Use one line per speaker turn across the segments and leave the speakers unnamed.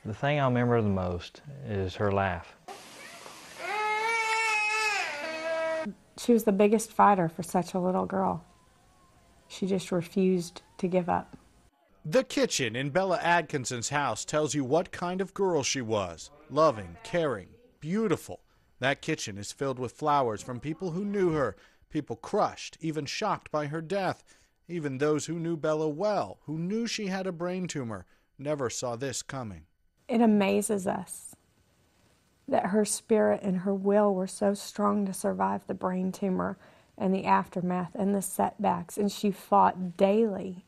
The thing I remember the most is her laugh.
She was the biggest fighter for such a little girl. She just refused to give up.
The kitchen in Bella Adkinson's house tells you what kind of girl she was. Loving, caring, beautiful. That kitchen is filled with flowers from people who knew her, people crushed, even shocked by her death. Even those who knew Bella well, who knew she had a brain tumor, never saw this coming.
It amazes us that her spirit and her will were so strong to survive the brain tumor and the aftermath and the setbacks, and she fought daily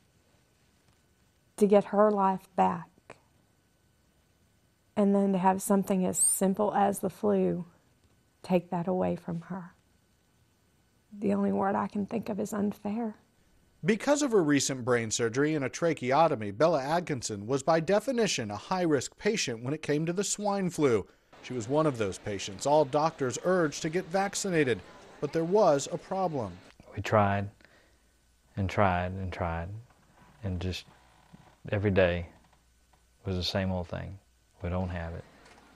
to get her life back. And then to have something as simple as the flu take that away from her. The only word I can think of is unfair.
Because of her recent brain surgery and a tracheotomy, Bella Adkinson was by definition a high-risk patient when it came to the swine flu. She was one of those patients all doctors urged to get vaccinated, but there was a problem.
We tried and tried and tried, and just every day was the same old thing. We don't have it.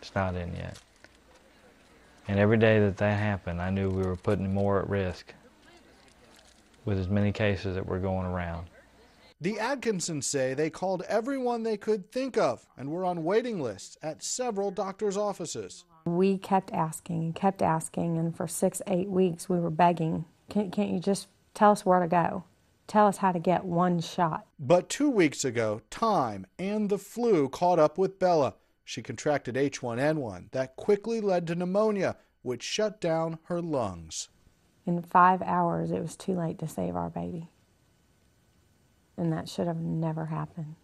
It's not in yet. And every day that happened, I knew we were putting more at risk with as many cases that were going around.
The Adkinsons say they called everyone they could think of and were on waiting lists at several doctors' offices.
We kept asking, and for 6-8 weeks we were begging, can't you just tell us where to go? Tell us how to get one shot.
But 2 weeks ago, time and the flu caught up with Bella. She contracted H1N1 that quickly led to pneumonia, which shut down her lungs.
In 5 hours, it was too late to save our baby. And that should have never happened.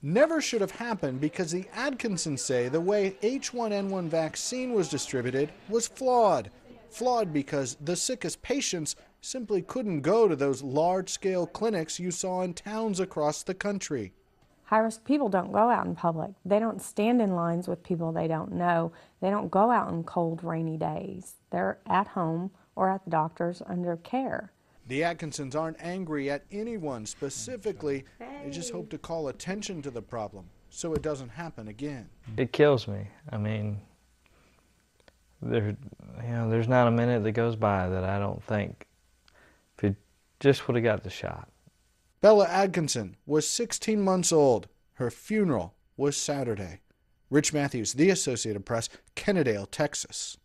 Never should have happened because the Adkinsons say the way H1N1 vaccine was distributed was flawed. Flawed because the sickest patients simply couldn't go to those large-scale clinics you saw in towns across the country.
High-risk people don't go out in public. They don't stand in lines with people they don't know. They don't go out on cold, rainy days. They're at home or at the doctor's under care.
The Adkinsons aren't angry at anyone specifically. They just hope to call attention to the problem so it doesn't happen again.
It kills me. I mean, there's not a minute that goes by that I don't think if you just would have got the shot.
Bella Adkinson was 16 months old. Her funeral was Saturday. Rich Matthews, The Associated Press, Kennedale, Texas.